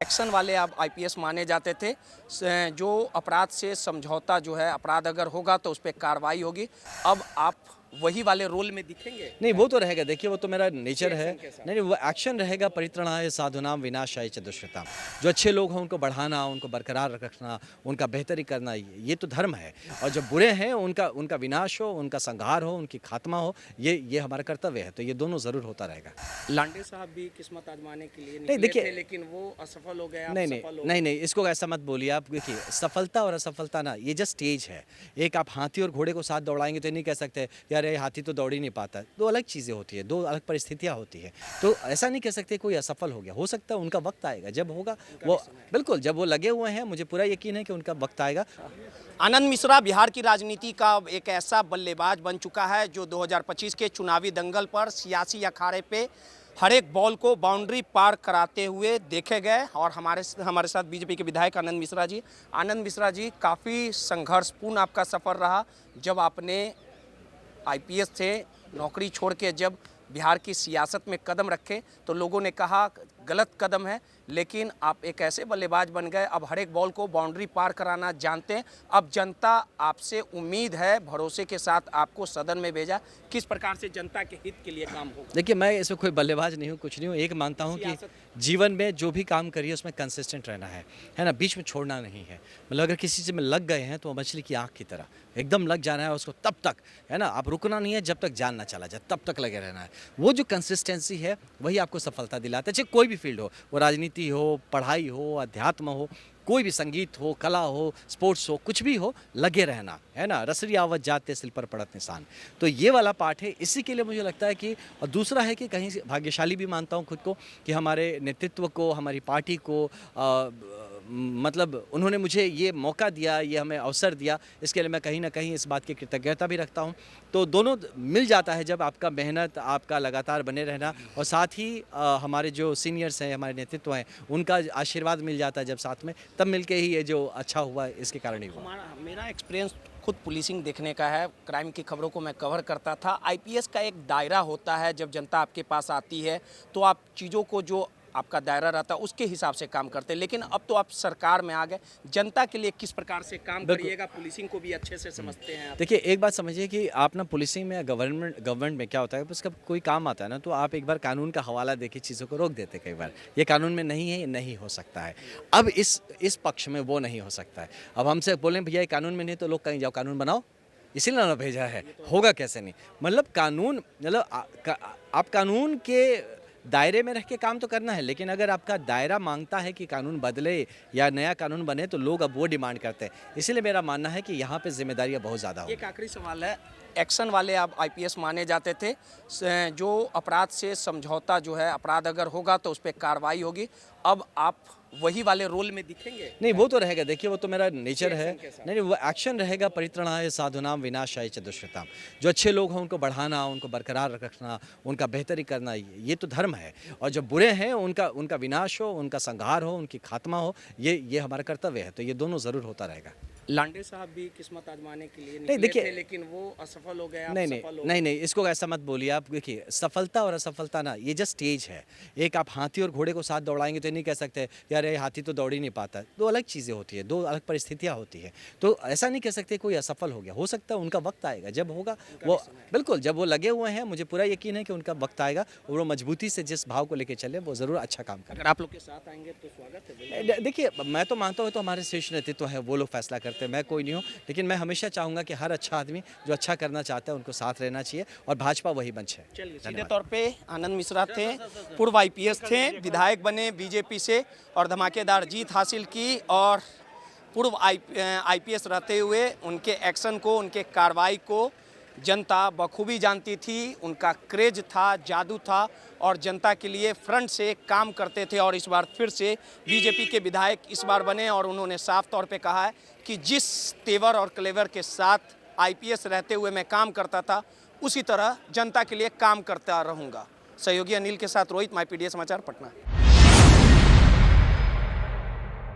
Action वाले आप IPS माने जाते थे। जो अपराध से समझौता जो है, अपराध अगर होगा तो उस पे कार्रवाई होगी। अब आप वही वाले रोल में दिखेंगे? नहीं, वो तो रहेगा। देखिए, वो तो मेरा नेचर है। एक्शन के साथ। नहीं, वो एक्शन रहेगा। परित्रणाय साधूनाम विनाशाय च दुष्कृताम। जो अच्छे लोग हैं उनको बढ़ाना, उनको बरकरार रखना, उनका बेहतरी करना, ये तो धर्म है। और जो बुरे हैं उनका विनाश हो, उनका संहार हो, उनकी खात्मा हो, ये हमारा कर्तव्य है। तो ये दोनों ज़रूर होता रहेगा। लांडे साहब भी किस्मत आजमाने के लिए नहीं, निकले देखिए, थे, लेकिन वो असफल हो गए, आप नहीं, सफल हो नहीं, गए। नहीं, इसको ऐसा मत बोलिए आप। देखिए, सफलता और असफलता ना, ये जस्ट स्टेज है। एक आप हाथी और घोड़े को साथ दौड़ाएँगे तो ये नहीं कह सकते, यार ये हाथी तो दौड़ ही नहीं पाता। 2 अलग चीज़ें होती हैं, 2 अलग परिस्थितियाँ होती हैं। तो ऐसा नहीं कह सकते कोई असफल हो गया। हो सकता है उनका वक़्त आएगा, जब होगा वो बिल्कुल, जब वो लगे हुए हैं, मुझे पूरा यकीन है कि उनका वक़्त आएगा। आनंद मिश्रा बिहार की राजनीति का अब एक ऐसा बल्लेबाज बन चुका है जो 2025 के चुनावी दंगल पर सियासी अखाड़े पे हर एक बॉल को बाउंड्री पार कराते हुए देखे गए। और हमारे साथ बीजेपी के विधायक आनंद मिश्रा जी। आनंद मिश्रा जी, काफ़ी संघर्षपूर्ण आपका सफ़र रहा। जब आपने आईपीएस से नौकरी छोड़ के जब बिहार की सियासत में कदम रखे तो लोगों ने कहा गलत कदम है, लेकिन आप एक ऐसे बल्लेबाज बन गए, अब हर एक बॉल को बाउंड्री पार कराना जानते हैं। अब जनता आपसे उम्मीद है, भरोसे के साथ आपको सदन में भेजा। किस प्रकार से जनता के हित के लिए काम होगा? देखिए, मैं इसमें कोई बल्लेबाज नहीं हूँ, कुछ नहीं हूँ। एक मानता हूँ कि जीवन में जो भी काम करिए उसमें कंसिस्टेंट रहना है ना? बीच में छोड़ना नहीं है। मतलब अगर किसी चीज़ में लग गए हैं तो मछली की आँख की तरह एकदम लग जाना है उसको तब तक, है ना? आप रुकना नहीं है जब तक जान ना चला जाए, तब तक लगे रहना है। वो जो कंसिस्टेंसी है वही आपको सफलता दिलाता है, चाहे कोई भी फील्ड हो, वो राजनीति हो, पढ़ाई हो, अध्यात्म हो, कोई भी संगीत हो, कला हो, स्पोर्ट्स हो, कुछ भी हो, लगे रहना, है ना? रसरी आवत जाते सिल पर पड़त निशान। तो ये वाला पार्ट है, इसी के लिए मुझे लगता है कि और दूसरा है कि कहीं से भाग्यशाली भी मानता हूँ खुद को कि हमारे नेतृत्व को, हमारी पार्टी को मतलब उन्होंने मुझे ये मौका दिया, ये हमें अवसर दिया, इसके लिए मैं कहीं न कहीं इस बात की कृतज्ञता भी रखता हूँ। तो दोनों मिल जाता है जब आपका मेहनत, आपका लगातार बने रहना और साथ ही हमारे जो सीनियर्स हैं, हमारे नेतृत्व हैं, उनका आशीर्वाद मिल जाता है जब साथ में, तब मिलके ही ये जो अच्छा हुआ इसके कारण ही हुआ। मेरा एक्सपीरियंस खुद पुलिसिंग देखने का है, क्राइम की खबरों को मैं कवर करता था। आईपीएस का एक दायरा होता है, जब जनता आपके पास आती है तो आप चीज़ों को, जो आपका दायरा रहता है उसके हिसाब से काम करते हैं। लेकिन अब तो आप सरकार में आ गए, जनता के लिए किस प्रकार से काम करिएगा, पुलिसिंग को भी अच्छे से समझते हैं आप। देखिए, एक बात समझिए कि आप ना पुलिसिंग में या गवर्नमेंट में क्या होता है, उसका कोई काम आता है ना तो आप एक बार कानून का हवाला देके चीज़ों को रोक देते कई बार। ये कानून में नहीं है, ये नहीं हो सकता है। अब इस पक्ष में वो नहीं हो सकता है। अब हमसे बोलें भैया ये कानून में नहीं, तो लोग कहीं जाओ कानून बनाओ, इसीलिए ना भेजा है, होगा कैसे नहीं। मतलब कानून, मतलब आप कानून के दायरे में रह के काम तो करना है, लेकिन अगर आपका दायरा मांगता है कि कानून बदले या नया कानून बने तो लोग अब वो डिमांड करते हैं। इसीलिए मेरा मानना है कि यहाँ पे जिम्मेदारियाँ बहुत ज़्यादा होंगी। एक आखिरी सवाल है, एक्शन वाले आप आईपीएस माने जाते थे। जो अपराध से समझौता जो है, अपराध अगर होगा तो उस पर कार्रवाई होगी। अब आप वही वाले रोल में दिखेंगे? नहीं, वो तो रहेगा। देखिए, वो तो मेरा नेचर है। एक्शन के साथ। नहीं, वो एक्शन रहेगा। परित्रणाय साधूनाम विनाशाय च दुष्कृताम। जो अच्छे लोग हैं उनको बढ़ाना, उनको बरकरार रखना, उनका बेहतरी करना, ये तो धर्म है। और जो बुरे हैं उनका विनाश हो, उनका संहार हो, उनकी खात्मा हो, ये हमारा कर्तव्य है। तो ये दोनों ज़रूर होता रहेगा। लांडे साहब भी किस्मत आजमाने के लिए नहीं, निकले देखिए, थे, लेकिन वो असफल हो गए, आप नहीं, सफल हो नहीं, नहीं, इसको ऐसा मत बोलिए आप। देखिए, सफलता और असफलता ना, ये जस्ट स्टेज है। एक आप हाथी और घोड़े को साथ दौड़ाएँगे तो ये नहीं कह सकते, यार ये हाथी तो दौड़ ही नहीं पाता। 2 अलग चीज़ें होती हैं, 2 अलग परिस्थितियाँ होती हैं। तो ऐसा नहीं कह सकते कोई असफल हो गया। हो सकता है उनका वक़्त आएगा, जब होगा वो बिल्कुल, जब वो लगे हुए हैं, मुझे पूरा यकीन है कि उनका वक़्त आएगा और वो मजबूती से जिस भाव को लेके चले, वो ज़रूर अच्छा काम करें। अगर आप लोग के साथ आएंगे तो स्वागत है। देखिए, मैं तो मानता हूँ तो हमारे शीर्ष नेतृत्व है, वो लोग फैसला करते हैं, मैं कोई नहीं हूँ। लेकिन मैं हमेशा चाहूँगा कि हर अच्छा आदमी जो अच्छा करना चाहता है उनको साथ रहना चाहिए और भाजपा वही मंच है। चलिए, सीधे तौर पे आनंद मिश्रा थे, पूर्व आईपीएस थे, विधायक बने बीजेपी से और धमाकेदार जीत हासिल की। और पूर्व आईपीएस रहते हुए उनके एक्शन को, उनके कार्रवाई को जनता बखूबी जानती थी। उनका क्रेज था, जादू था और जनता के लिए फ्रंट से काम करते थे। और इस बार फिर से बीजेपी के विधायक इस बार बने और उन्होंने साफ तौर पे कहा है कि जिस तेवर और क्लेवर के साथ आईपीएस रहते हुए मैं काम करता था, उसी तरह जनता के लिए काम करता रहूँगा। सहयोगी अनिल के साथ रोहित, माई पीडीए समाचार, पटना।